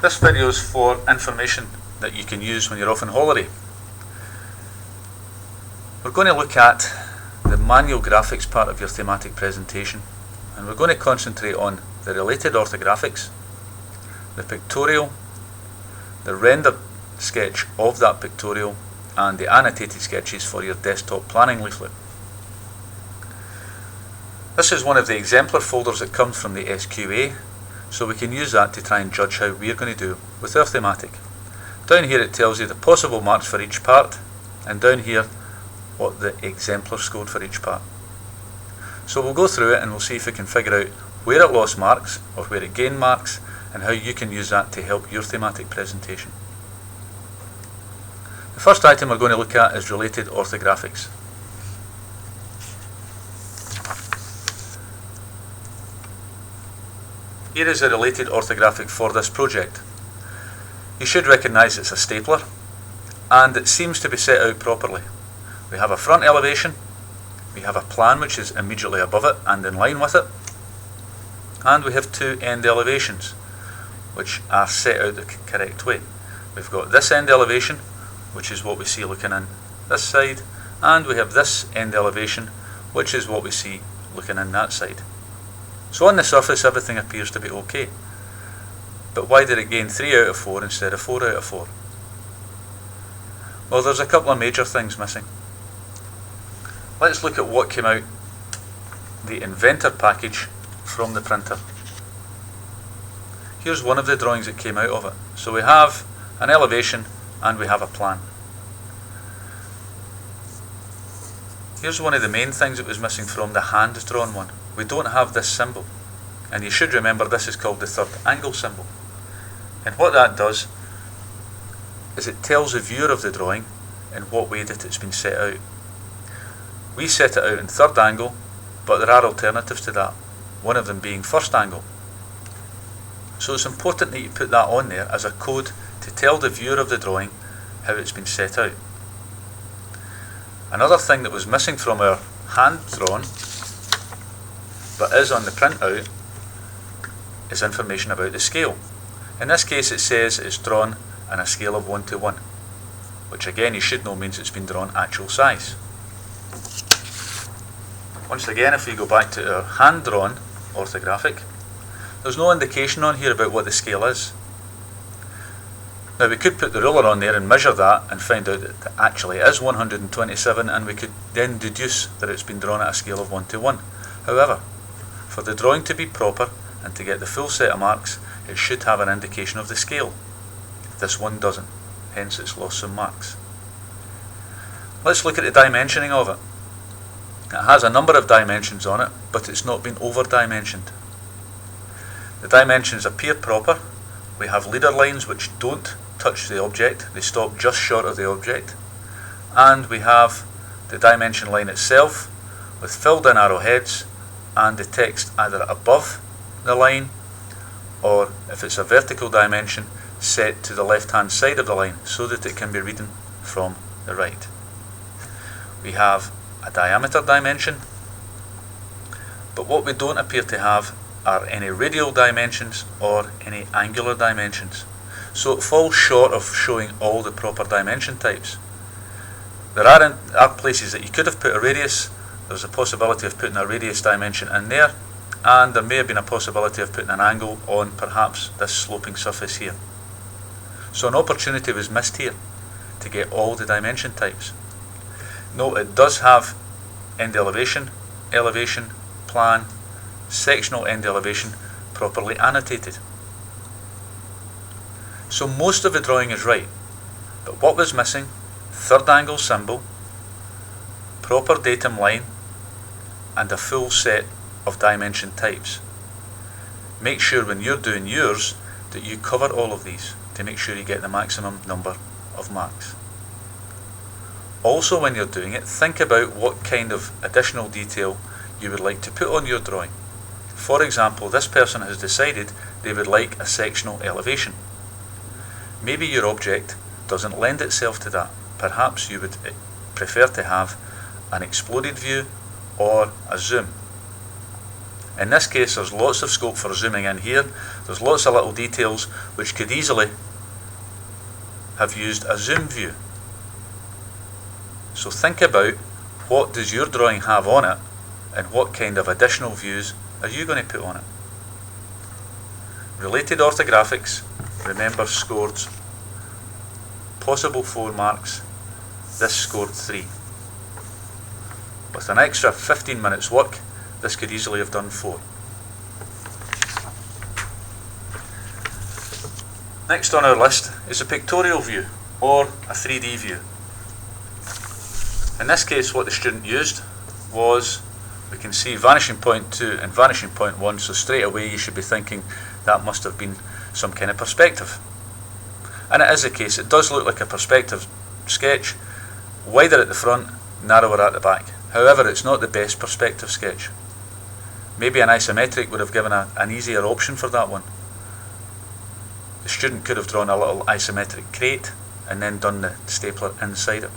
This video is for information that you can use when you're off on holiday. We're going to look at the manual graphics part of your thematic presentation, and we're going to concentrate on the related orthographics, the pictorial, the rendered sketch of that pictorial, and the annotated sketches for your desktop planning leaflet. This is one of the exemplar folders that comes from the SQA, so we can use that to try and judge how we're going to do with our thematic. Down here it tells you the possible marks for each part, and down here what the exemplar scored for each part. So we'll go through it and we'll see if we can figure out where it lost marks or where it gained marks, and how you can use that to help your thematic presentation. The first item we're going to look at is related orthographics. Here is a related orthographic for this project. You should recognise it's a stapler, and it seems to be set out properly. We have a front elevation, we have a plan which is immediately above it and in line with it, and we have two end elevations which are set out the correct way. We've got this end elevation, which is what we see looking in this side, and we have this end elevation, which is what we see looking in that side. So on the surface everything appears to be okay. But why did it gain 3 out of 4 instead of 4 out of 4? Well, there's a couple of major things missing. Let's look at what came out the Inventor package from the printer. Here's one of the drawings that came out of it. So we have an elevation and we have a plan. Here's one of the main things that was missing from the hand-drawn one. We don't have this symbol, and you should remember this is called the third angle symbol. And what that does is it tells the viewer of the drawing in what way that it's been set out. We set it out in third angle, but there are alternatives to that, one of them being first angle. So it's important that you put that on there as a code to tell the viewer of the drawing how it's been set out. Another thing that was missing from our hand-drawn, but is on the printout, is information about the scale. In this case it says it's drawn on a scale of 1 to 1, which again you should know means it's been drawn actual size. Once again, if we go back to our hand-drawn orthographic, there's no indication on here about what the scale is. Now we could put the ruler on there and measure that and find out that actually it is 127, and we could then deduce that it's been drawn at a scale of 1 to 1. However, for the drawing to be proper and to get the full set of marks, it should have an indication of the scale. This one doesn't, hence it's lost some marks. Let's look at the dimensioning of it. It has a number of dimensions on it, but it's not been over-dimensioned. The dimensions appear proper. We have leader lines which don't touch the object, they stop just short of the object. And we have the dimension line itself with filled in arrowheads, and the text either above the line, or if it's a vertical dimension, set to the left hand side of the line so that it can be reading from the right. We have a diameter dimension, but what we don't appear to have are any radial dimensions or any angular dimensions. So it falls short of showing all the proper dimension types. There are places that you could have put a radius. There's a possibility of putting a radius dimension in there, and there may have been a possibility of putting an angle on perhaps this sloping surface here. So an opportunity was missed here to get all the dimension types. Note it does have end elevation, elevation, plan, sectional end elevation properly annotated. So most of the drawing is right, but what was missing? Third angle symbol, proper datum line, and a full set of dimension types. Make sure when you're doing yours that you cover all of these to make sure you get the maximum number of marks. Also, when you're doing it, think about what kind of additional detail you would like to put on your drawing. For example, this person has decided they would like a sectional elevation. Maybe your object doesn't lend itself to that. Perhaps you would prefer to have an exploded view or a zoom. In this case, there's lots of scope for zooming in here. There's lots of little details which could easily have used a zoom view. So think about, what does your drawing have on it, and what kind of additional views are you going to put on it? Related orthographics, remember, scored possible 4 marks. This scored 3. With an extra 15 minutes work, this could easily have done 4. Next on our list is a pictorial view, or a 3D view. In this case, what the student used was, we can see vanishing point 2 and vanishing point 1, so straight away you should be thinking that must have been some kind of perspective. And it is the case, it does look like a perspective sketch, wider at the front, narrower at the back. However, it's not the best perspective sketch. Maybe an isometric would have given an easier option for that one. The student could have drawn a little isometric crate and then done the stapler inside it.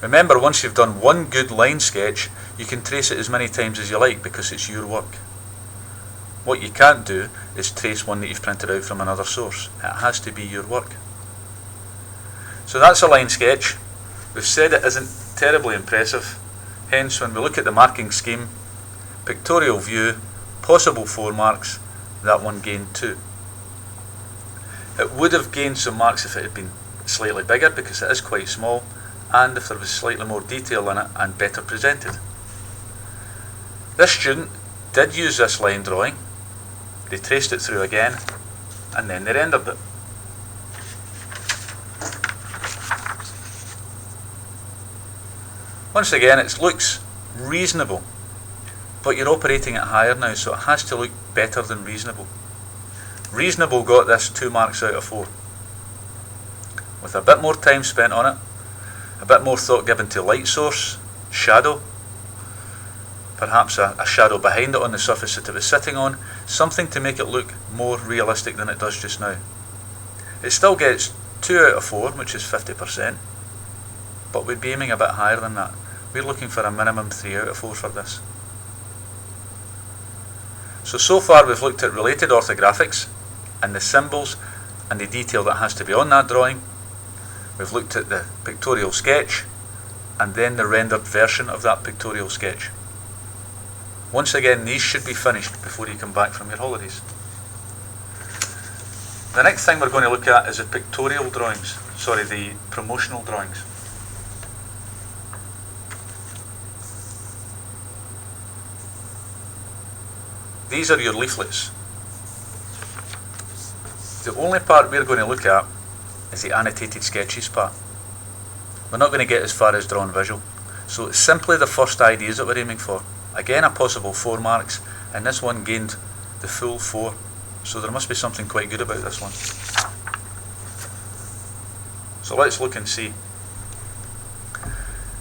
Remember, once you've done one good line sketch, you can trace it as many times as you like because it's your work. What you can't do is trace one that you've printed out from another source. It has to be your work. So that's a line sketch. We've said it isn't terribly impressive. Hence, when we look at the marking scheme, pictorial view, possible 4 marks, that one gained 2. It would have gained some marks if it had been slightly bigger because it is quite small, and if there was slightly more detail in it and better presented. This student did use this line drawing. They traced it through again, and then they rendered it. Once again, it looks reasonable, but you're operating it higher now, so it has to look better than reasonable. Reasonable got this 2 marks out of 4. With a bit more time spent on it, a bit more thought given to light source, shadow, perhaps a shadow behind it on the surface that it was sitting on, something to make it look more realistic than it does just now. It still gets 2 out of 4, which is 50%, but we'd be aiming a bit higher than that. We're looking for a minimum 3 out of 4 for this. So far we've looked at related orthographics and the symbols and the detail that has to be on that drawing. We've looked at the pictorial sketch and then the rendered version of that pictorial sketch. Once again, these should be finished before you come back from your holidays. The next thing we're going to look at is the pictorial drawings, the promotional drawings. These are your leaflets. The only part we're going to look at is the annotated sketches part. We're not going to get as far as drawn visual. So it's simply the first ideas that we're aiming for. Again, a possible 4 marks, and this one gained the full 4. So there must be something quite good about this one. So let's look and see.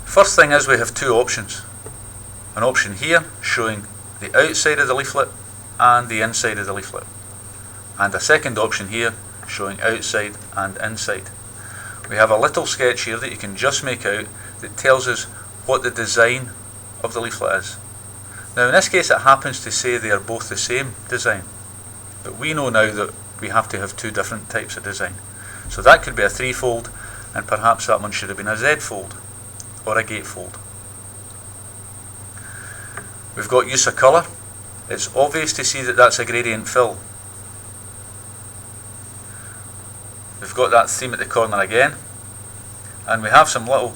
First thing is, we have 2 options. An option here showing the outside of the leaflet and the inside of the leaflet. And a second option here showing outside and inside. We have a little sketch here that you can just make out that tells us what the design of the leaflet is. Now in this case it happens to say they are both the same design, but we know now that we have to have 2 different types of design. So that could be a 3-fold, and perhaps that one should have been a Z-fold or a gatefold. We've got use of colour. It's obvious to see that that's a gradient fill. We've got that theme at the corner again, and we have some little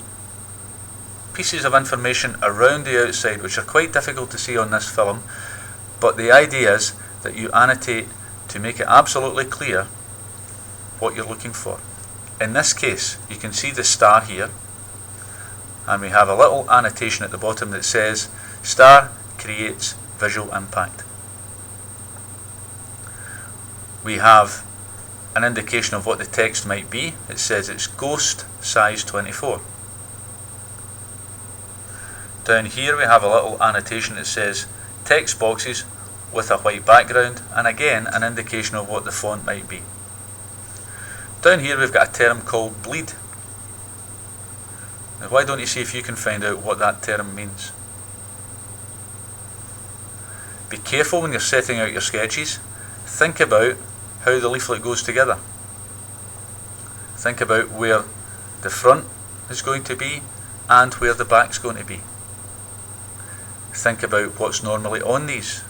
pieces of information around the outside which are quite difficult to see on this film, but the idea is that you annotate to make it absolutely clear what you're looking for. In this case, you can see the star here, and we have a little annotation at the bottom that says star creates visual impact. We have an indication of what the text might be. It says it's ghost size 24. Down here we have a little annotation that says text boxes with a white background, and again an indication of what the font might be. Down here we've got a term called bleed. Now why don't you see if you can find out what that term means? Be careful when you're setting out your sketches. Think about how the leaflet goes together. Think about where the front is going to be and where the back is going to be. Think about what's normally on these.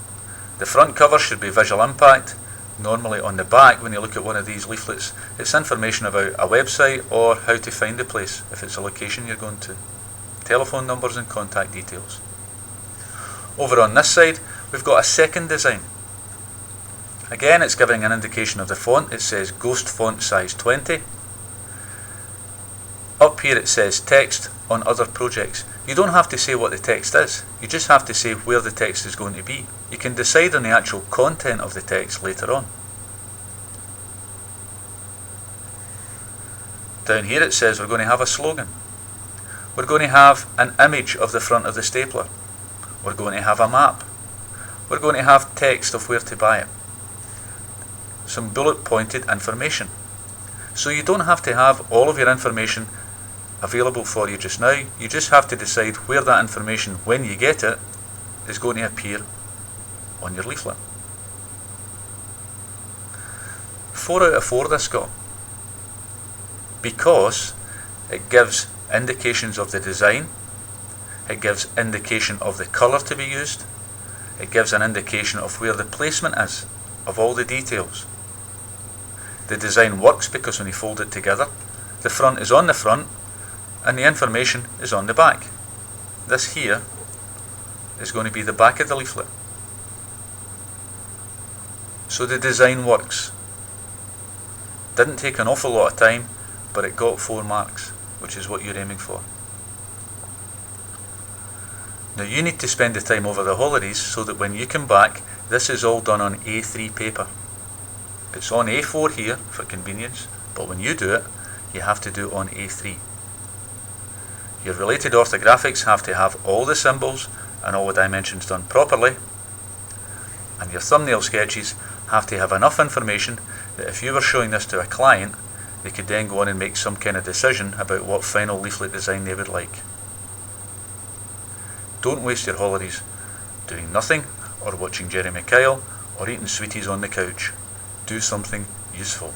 The front cover should be visual impact. Normally on the back, when you look at one of these leaflets, it's information about a website or how to find the place if it's a location you're going to. Telephone numbers and contact details. Over on this side, we've got a second design. Again, it's giving an indication of the font. It says Ghost Font Size 20. Up here it says text on other projects. You don't have to say what the text is. You just have to say where the text is going to be. You can decide on the actual content of the text later on. Down here it says we're going to have a slogan. We're going to have an image of the front of the stapler. We're going to have a map. We're going to have text of where to buy it. Some bullet pointed information. So you don't have to have all of your information available for you just now. You just have to decide where that information, when you get it, is going to appear on your leaflet. 4 out of 4 this got, because it gives indications of the design, it gives indication of the colour to be used, it gives an indication of where the placement is of all the details. The design works because when you fold it together, the front is on the front and the information is on the back. This here is going to be the back of the leaflet. So the design works. Didn't take an awful lot of time, but it got 4 marks, which is what you're aiming for. Now you need to spend the time over the holidays so that when you come back, this is all done on A3 paper. It's on A4 here for convenience, but when you do it, you have to do it on A3. Your related orthographics have to have all the symbols and all the dimensions done properly, and your thumbnail sketches have to have enough information that if you were showing this to a client, they could then go on and make some kind of decision about what final leaflet design they would like. Don't waste your holidays doing nothing, or watching Jerry Mikhail, or eating sweeties on the couch. Do something useful.